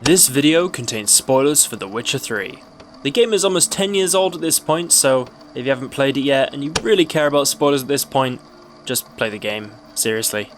This video contains spoilers for The Witcher 3. The game is almost 10 years old at this point, so if you haven't played it yet and you really care about spoilers at this point, just play the game, seriously.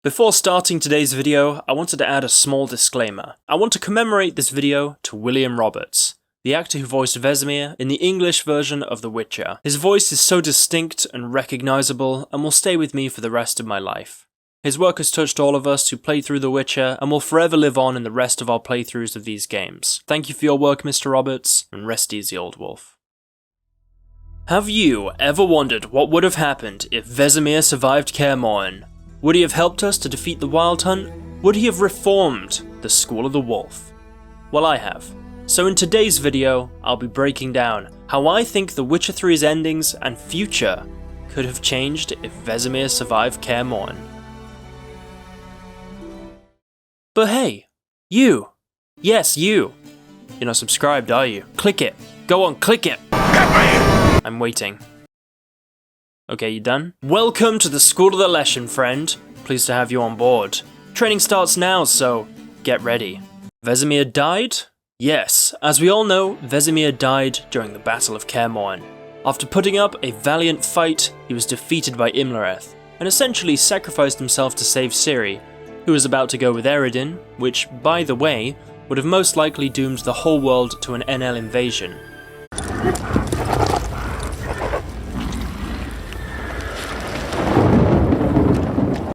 Before starting today's video, I wanted to add a small disclaimer. I want to commemorate this video to William Roberts, the actor who voiced Vesemir in the English version of The Witcher. His voice is so distinct and recognisable and will stay with me for the rest of my life. His work has touched all of us who played through The Witcher and will forever live on in the rest of our playthroughs of these games. Thank you for your work, Mr. Roberts, and rest easy, old wolf. Have you ever wondered what would have happened if Vesemir survived Kaer Morhen? Would he have helped us to defeat the Wild Hunt? Would he have reformed the School of the Wolf? Well, I have. So in today's video, I'll be breaking down how I think The Witcher 3's endings and future could have changed if Vesemir survived Kaer Morhen. But hey, you! Yes, you! You're not subscribed, are you? Click it! Go on, click it! I'm waiting. Okay, you done? Welcome to the School of the Leshen, friend. Pleased to have you on board. Training starts now, so get ready. Vesemir died? Yes, as we all know, Vesemir died during the Battle of Kaer Morhen. After putting up a valiant fight, he was defeated by Imlerith, and essentially sacrificed himself to save Ciri, who was about to go with Eredin, which, by the way, would have most likely doomed the whole world to an NL invasion.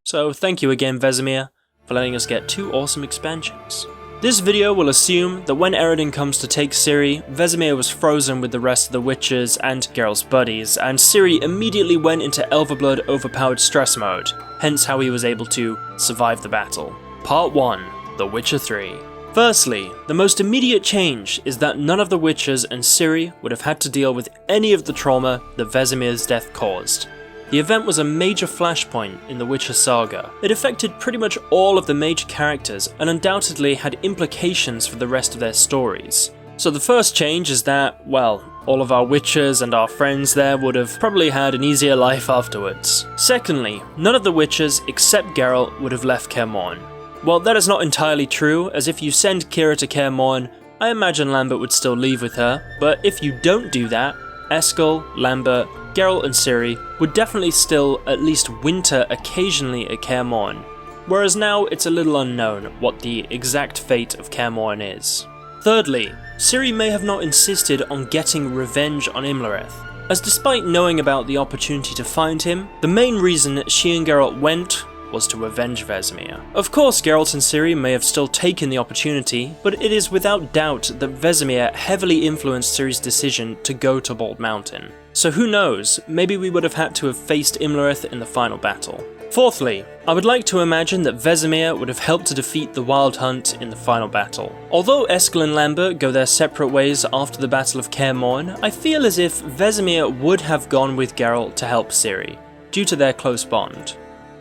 So thank you again, Vesemir, for letting us get 2 awesome expansions. This video will assume that when Eredin comes to take Ciri, Vesemir was frozen with the rest of the Witchers and Geralt's buddies, and Ciri immediately went into Elverblood overpowered stress mode, hence how he was able to survive the battle. Part 1, The Witcher 3. Firstly, the most immediate change is that none of the Witchers and Ciri would have had to deal with any of the trauma that Vesemir's death caused. The event was a major flashpoint in the Witcher saga. It affected pretty much all of the major characters and undoubtedly had implications for the rest of their stories. So the first change is that, well, all of our Witchers and our friends there would have probably had an easier life afterwards. Secondly, none of the Witchers except Geralt would have left Kaer Morhen. Well, that is not entirely true, as if you send Ciri to Kaer Morhen, I imagine Lambert would still leave with her, but if you don't do that, Eskel, Lambert, Geralt and Ciri would definitely still at least winter occasionally at Kaer Morhen, whereas now it's a little unknown what the exact fate of Kaer Morhen is. Thirdly, Ciri may have not insisted on getting revenge on Imlerith, as despite knowing about the opportunity to find him, the main reason she and Geralt went was to avenge Vesemir. Of course, Geralt and Ciri may have still taken the opportunity, but it is without doubt that Vesemir heavily influenced Ciri's decision to go to Bald Mountain. So who knows, maybe we would have had to have faced Imlerith in the final battle. Fourthly, I would like to imagine that Vesemir would have helped to defeat the Wild Hunt in the final battle. Although Eskel and Lambert go their separate ways after the Battle of Kaer Morhen, I feel as if Vesemir would have gone with Geralt to help Ciri, due to their close bond.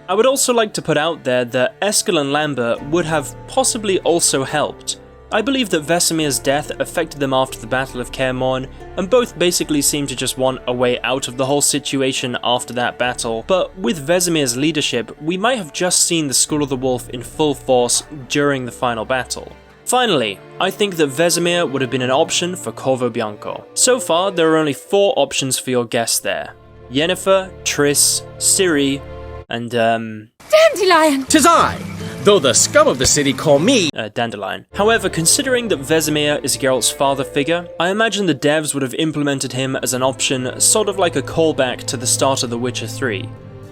I would also like to put out there that Eskel and Lambert would have possibly also helped. I believe that Vesemir's death affected them after the Battle of Kaer Morhen, and both basically seemed to just want a way out of the whole situation after that battle, but with Vesemir's leadership, we might have just seen the School of the Wolf in full force during the final battle. Finally, I think that Vesemir would have been an option for Corvo Bianco. So far, there are only 4 options for your guess there. Yennefer, Triss, Ciri, and Dandelion! 'Tis I, though the scum of the city call me Dandelion. However, considering that Vesemir is Geralt's father figure, I imagine the devs would have implemented him as an option, sort of like a callback to the start of The Witcher 3,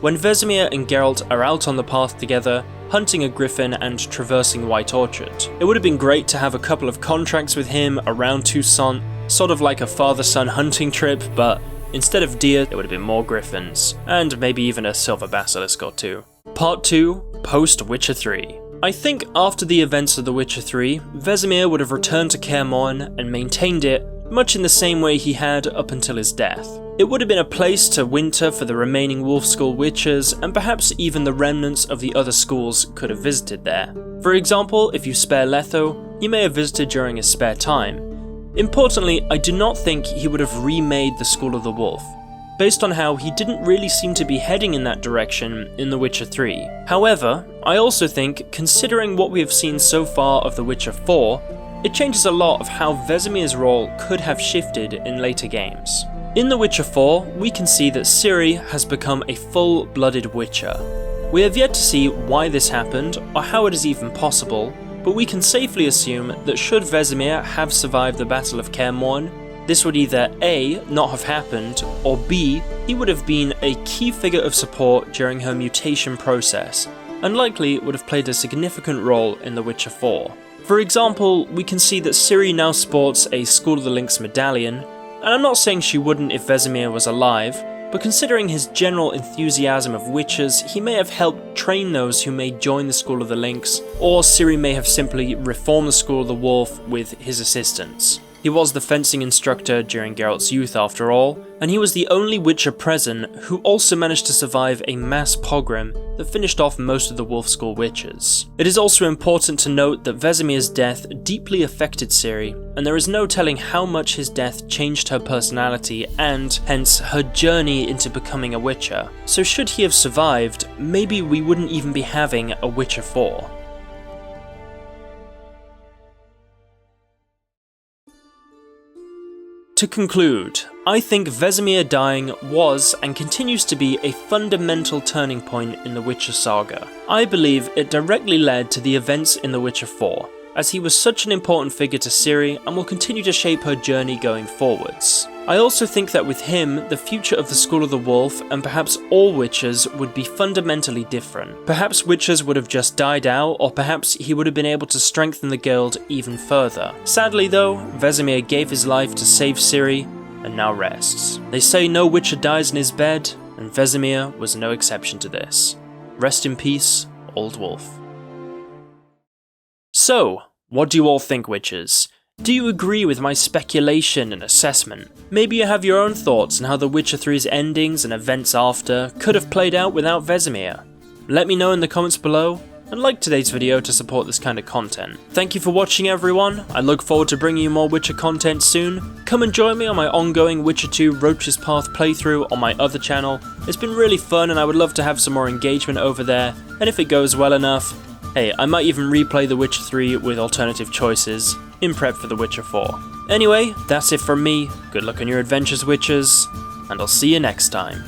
when Vesemir and Geralt are out on the path together, hunting a griffin and traversing White Orchard. It would have been great to have a couple of contracts with him around Toussaint, sort of like a father-son hunting trip, but instead of deer, there would have been more griffins, and maybe even a silver basilisk or 2. Part 2, post-Witcher 3. I think after the events of The Witcher 3, Vesemir would have returned to Kaer Morhen and maintained it, much in the same way he had up until his death. It would have been a place to winter for the remaining Wolf School Witchers, and perhaps even the remnants of the other schools could have visited there. For example, if you spare Letho, he may have visited during his spare time. Importantly, I do not think he would have remade the School of the Wolf, based on how he didn't really seem to be heading in that direction in The Witcher 3. However, I also think, considering what we have seen so far of The Witcher 4, it changes a lot of how Vesemir's role could have shifted in later games. In The Witcher 4, we can see that Ciri has become a full-blooded Witcher. We have yet to see why this happened, or how it is even possible, but we can safely assume that should Vesemir have survived the Battle of Kaer Morhen, this would either A, not have happened, or B, he would have been a key figure of support during her mutation process, and likely would have played a significant role in The Witcher 4. For example, we can see that Ciri now sports a School of the Lynx medallion, and I'm not saying she wouldn't if Vesemir was alive, but considering his general enthusiasm of witches, he may have helped train those who may join the School of the Lynx, or Ciri may have simply reformed the School of the Wolf with his assistance. He was the fencing instructor during Geralt's youth after all, and he was the only Witcher present who also managed to survive a mass pogrom that finished off most of the Wolf School witches. It is also important to note that Vesemir's death deeply affected Ciri, and there is no telling how much his death changed her personality and, hence, her journey into becoming a Witcher. So should he have survived, maybe we wouldn't even be having a Witcher 4. To conclude, I think Vesemir dying was and continues to be a fundamental turning point in the Witcher saga. I believe it directly led to the events in The Witcher 4, as he was such an important figure to Ciri and will continue to shape her journey going forwards. I also think that with him, the future of the School of the Wolf and perhaps all Witchers would be fundamentally different. Perhaps Witchers would have just died out, or perhaps he would have been able to strengthen the guild even further. Sadly though, Vesemir gave his life to save Ciri, and now rests. They say no Witcher dies in his bed, and Vesemir was no exception to this. Rest in peace, Old Wolf. So, what do you all think, Witchers? Do you agree with my speculation and assessment? Maybe you have your own thoughts on how The Witcher 3's endings and events after could have played out without Vesemir. Let me know in the comments below, and like today's video to support this kind of content. Thank you for watching everyone, I look forward to bringing you more Witcher content soon. Come and join me on my ongoing Witcher 2 Roach's Path playthrough on my other channel. It's been really fun and I would love to have some more engagement over there, and if it goes well enough, hey, I might even replay The Witcher 3 with alternative choices, in prep for The Witcher 4. Anyway, that's it from me, good luck on your adventures, Witchers, and I'll see you next time.